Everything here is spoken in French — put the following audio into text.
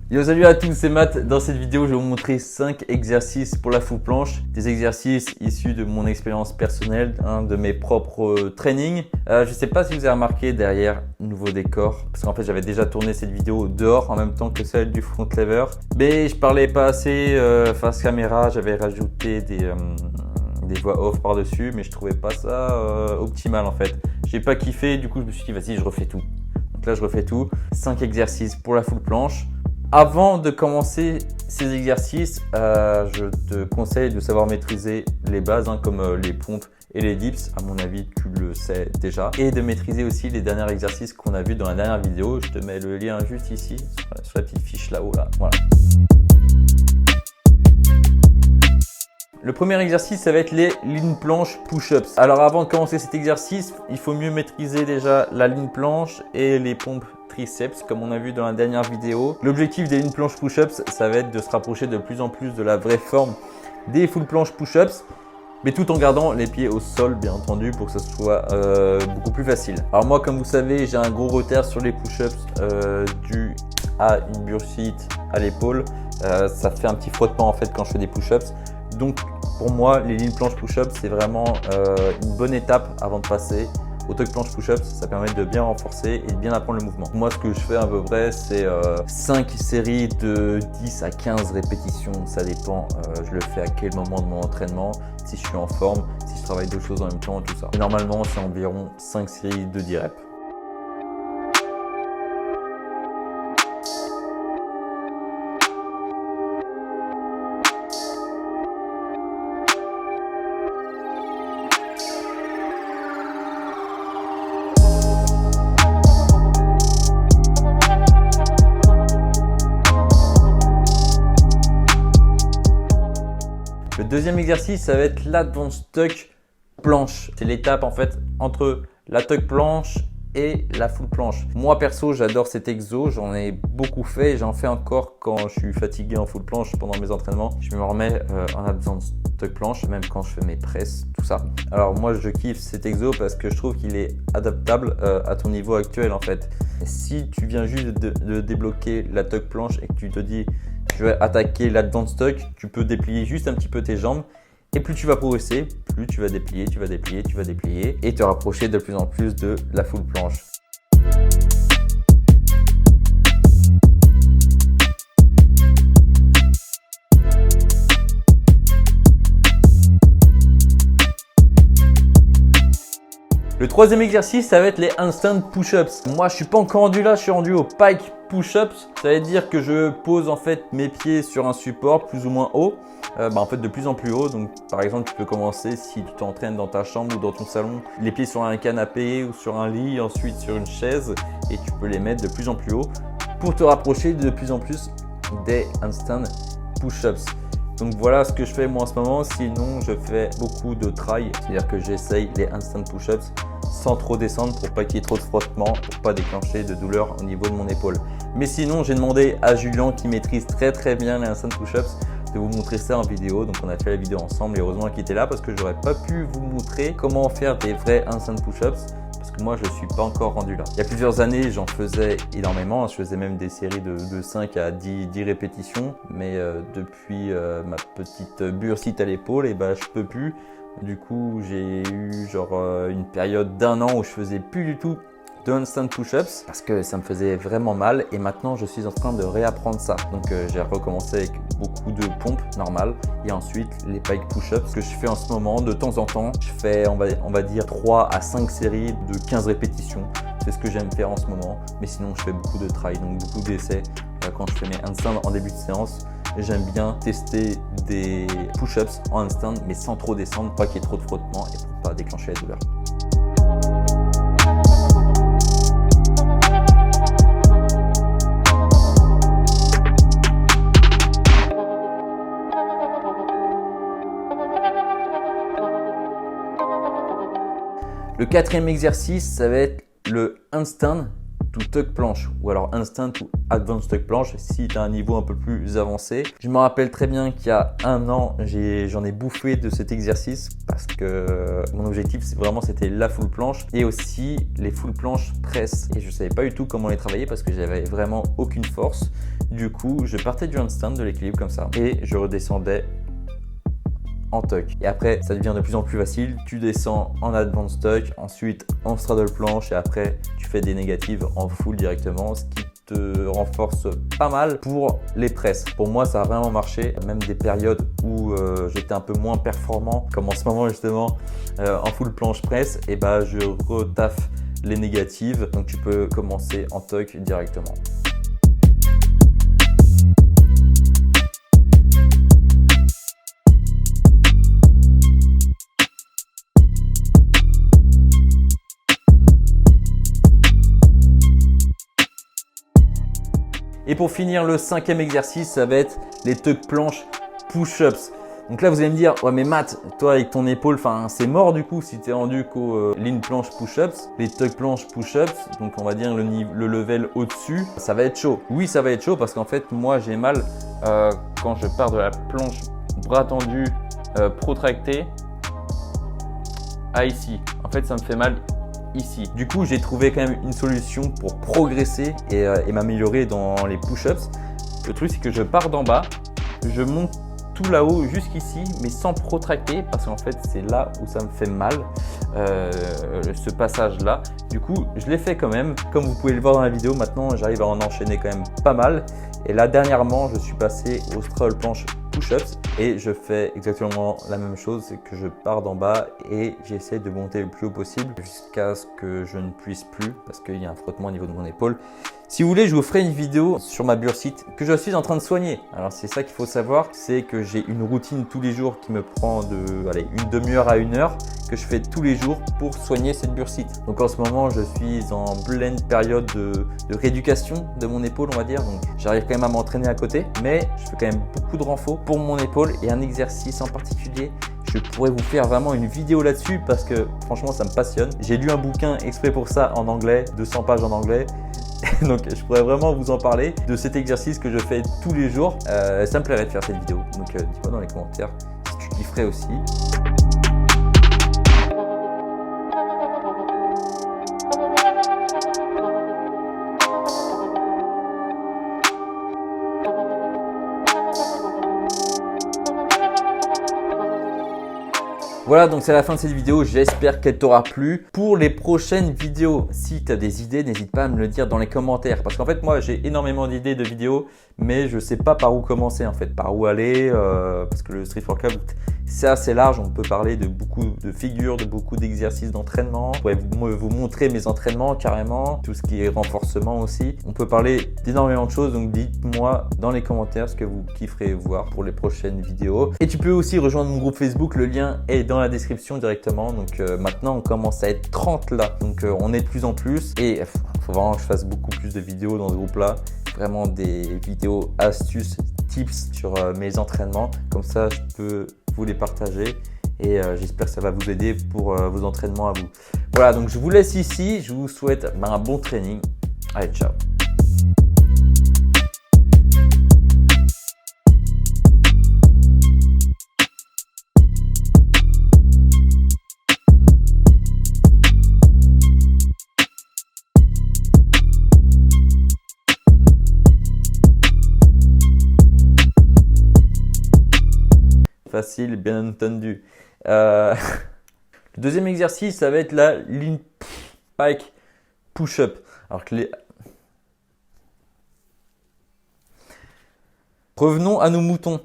Yo, salut à tous, c'est Matt. Dans cette vidéo, je vais vous montrer 5 exercices pour la full planche. Des exercices issus de mon expérience personnelle, de mes propres trainings. Je sais pas si vous avez remarqué derrière nouveau décor, parce qu'en fait j'avais déjà tourné cette vidéo dehors en même temps que celle du front lever. Mais je parlais pas assez face caméra, j'avais rajouté des voix off par-dessus, mais je trouvais pas ça optimal en fait. J'ai pas kiffé, du coup je me suis dit vas-y, je refais tout. Donc là je refais tout. 5 exercices pour la full planche. Avant de commencer ces exercices, je te conseille de savoir maîtriser les bases comme les pompes et les dips. À mon avis, tu le sais déjà. Et de maîtriser aussi les derniers exercices qu'on a vus dans la dernière vidéo. Je te mets le lien juste ici, sur la petite fiche là-haut. Là. Voilà. Le premier exercice, ça va être les lignes planches push-ups. Alors avant de commencer cet exercice, il faut mieux maîtriser déjà la ligne planche et les pompes triceps comme on a vu dans la dernière vidéo. L'objectif des lignes planches push-ups, ça va être de se rapprocher de plus en plus de la vraie forme des full planches push-ups, mais tout en gardant les pieds au sol bien entendu pour que ce soit beaucoup plus facile. Alors moi, comme vous savez, j'ai un gros retard sur les push-ups dû à une bursite à l'épaule. Ça fait un petit frottement en fait quand je fais des push-ups. Donc pour moi, les lignes planches push-ups, c'est vraiment une bonne étape avant de passer au tuck planche push-ups. Ça permet de bien renforcer et de bien apprendre le mouvement. Moi, ce que je fais à peu près, c'est 5 séries de 10 à 15 répétitions. Ça dépend, je le fais à quel moment de mon entraînement, si je suis en forme, si je travaille d'autres choses en même temps, tout ça. Et normalement, c'est environ 5 séries de 10 reps. Le deuxième exercice, ça va être l'advanced tuck planche. C'est l'étape en fait entre la tuck planche et la full planche. Moi perso, j'adore cet exo, j'en ai beaucoup fait et j'en fais encore quand je suis fatigué en full planche pendant mes entraînements. Je me remets en advanced tuck planche, même quand je fais mes presses, tout ça. Alors moi, je kiffe cet exo parce que je trouve qu'il est adaptable à ton niveau actuel en fait. Si tu viens juste de débloquer la tuck planche et que tu te dis je vais attaquer l'advanced tuck, tu peux déplier juste un petit peu tes jambes et plus tu vas progresser, plus tu vas déplier, tu vas déplier, tu vas déplier et te rapprocher de plus en plus de la full planche. Le troisième exercice, ça va être les handstand push-ups. Moi, je suis pas encore rendu là, je suis rendu au pike push-ups. Ça veut dire que je pose en fait mes pieds sur un support plus ou moins haut, en fait de plus en plus haut. Donc par exemple, tu peux commencer si tu t'entraînes dans ta chambre ou dans ton salon, les pieds sur un canapé ou sur un lit, ensuite sur une chaise et tu peux les mettre de plus en plus haut pour te rapprocher de plus en plus des handstand push-ups. Donc voilà ce que je fais moi en ce moment, sinon je fais beaucoup de try, c'est-à-dire que j'essaye les handstand push-ups sans trop descendre pour pas qu'il y ait trop de frottement, pour pas déclencher de douleur au niveau de mon épaule. Mais sinon j'ai demandé à Julien qui maîtrise très bien les handstand push-ups de vous montrer ça en vidéo, donc on a fait la vidéo ensemble et heureusement qu'il était là parce que j'aurais pas pu vous montrer comment faire des vrais handstand push-ups. Parce que moi, je ne suis pas encore rendu là. Il y a plusieurs années, j'en faisais énormément. Je faisais même des séries de 5 à 10 répétitions. Mais depuis ma petite bursite à l'épaule, je peux plus. Du coup, j'ai eu une période d'1 an où je faisais plus du tout de handstand push-ups parce que ça me faisait vraiment mal et maintenant je suis en train de réapprendre ça. Donc j'ai recommencé avec beaucoup de pompes normales et ensuite les pike push-ups que je fais en ce moment de temps en temps. Je fais on va dire 3 à 5 séries de 15 répétitions. C'est ce que j'aime faire en ce moment, mais sinon je fais beaucoup de try, donc beaucoup d'essais quand je fais mes handstands en début de séance. J'aime bien tester des push-ups en handstand mais sans trop descendre, pas qu'il y ait trop de frottement et pour pas déclencher la douleur. Le quatrième exercice, ça va être le handstand to tuck planche ou alors instant ou advanced tuck planche si tu as un niveau un peu plus avancé. Je me rappelle très bien qu'il y a un an, j'en ai bouffé de cet exercice parce que mon objectif c'était la full planche et aussi les full planches presse. Et je savais pas du tout comment les travailler parce que j'avais vraiment aucune force. Du coup, je partais du handstand, de l'équilibre comme ça et je redescendais en tuck. Et après, ça devient de plus en plus facile. Tu descends en advanced tuck, ensuite en straddle planche et après, tu fais des négatives en full directement, ce qui te renforce pas mal pour les presses. Pour moi, ça a vraiment marché. Même des périodes où j'étais un peu moins performant, comme en ce moment justement, en full planche presse, et bah je retaffe les négatives. Donc tu peux commencer en tuck directement. Et pour finir, le cinquième exercice, ça va être les tuck planches push-ups. Donc là, vous allez me dire, ouais mais Matt, toi avec ton épaule, c'est mort du coup si tu es rendu qu'au lean planche push-ups. Les tuck planches push-ups, donc on va dire le level au-dessus, ça va être chaud. Oui, ça va être chaud parce qu'en fait, moi j'ai mal quand je pars de la planche bras tendu, protracté à ici. En fait, ça me fait mal ici. Du coup, j'ai trouvé quand même une solution pour progresser et m'améliorer dans les push-ups. Le truc, c'est que je pars d'en bas, je monte tout là-haut jusqu'ici, mais sans protracter parce qu'en fait, c'est là où ça me fait mal, ce passage-là. Du coup, je l'ai fait quand même. Comme vous pouvez le voir dans la vidéo, maintenant, j'arrive à en enchaîner quand même pas mal. Et là, dernièrement, je suis passé au straddle planche push-ups et je fais exactement la même chose, c'est que je pars d'en bas et j'essaie de monter le plus haut possible jusqu'à ce que je ne puisse plus parce qu'il y a un frottement au niveau de mon épaule. Si vous voulez, je vous ferai une vidéo sur ma bursite que je suis en train de soigner. Alors c'est ça qu'il faut savoir, c'est que j'ai une routine tous les jours qui me prend une demi-heure à 1 heure que je fais tous les jours pour soigner cette bursite. Donc en ce moment, je suis en pleine période de rééducation de mon épaule, on va dire. Donc j'arrive quand même à m'entraîner à côté, mais je fais quand même beaucoup de renfort pour mon épaule et un exercice en particulier. Je pourrais vous faire vraiment une vidéo là-dessus parce que franchement, ça me passionne. J'ai lu un bouquin exprès pour ça en anglais, 200 pages en anglais. Donc je pourrais vraiment vous en parler de cet exercice que je fais tous les jours. Ça me plairait de faire cette vidéo. Donc dis-moi dans les commentaires si tu kifferais aussi. Voilà, donc c'est la fin de cette vidéo, j'espère qu'elle t'aura plu. Pour les prochaines vidéos, si tu as des idées, n'hésite pas à me le dire dans les commentaires. Parce qu'en fait, moi, j'ai énormément d'idées de vidéos, mais je ne sais pas par où commencer en fait, par où aller. Parce que le street workout, c'est assez large, on peut parler de beaucoup de figures, de beaucoup d'exercices d'entraînement. Je pourrais vous montrer mes entraînements carrément, tout ce qui est renforcement aussi. On peut parler d'énormément de choses, donc dites-moi dans les commentaires ce que vous kifferez voir pour les prochaines vidéos. Et tu peux aussi rejoindre mon groupe Facebook, le lien est dans la description directement. Donc maintenant on commence à être 30 là, donc on est de plus en plus et il faut vraiment que je fasse beaucoup plus de vidéos dans ce groupe là, vraiment des vidéos astuces, tips sur mes entraînements, comme ça je peux vous les partager et j'espère que ça va vous aider pour vos entraînements à vous. Voilà, donc je vous laisse ici, je vous souhaite un bon training, allez ciao. Facile, bien entendu. Le deuxième exercice, ça va être la lean pike push-up. Alors que revenons à nos moutons.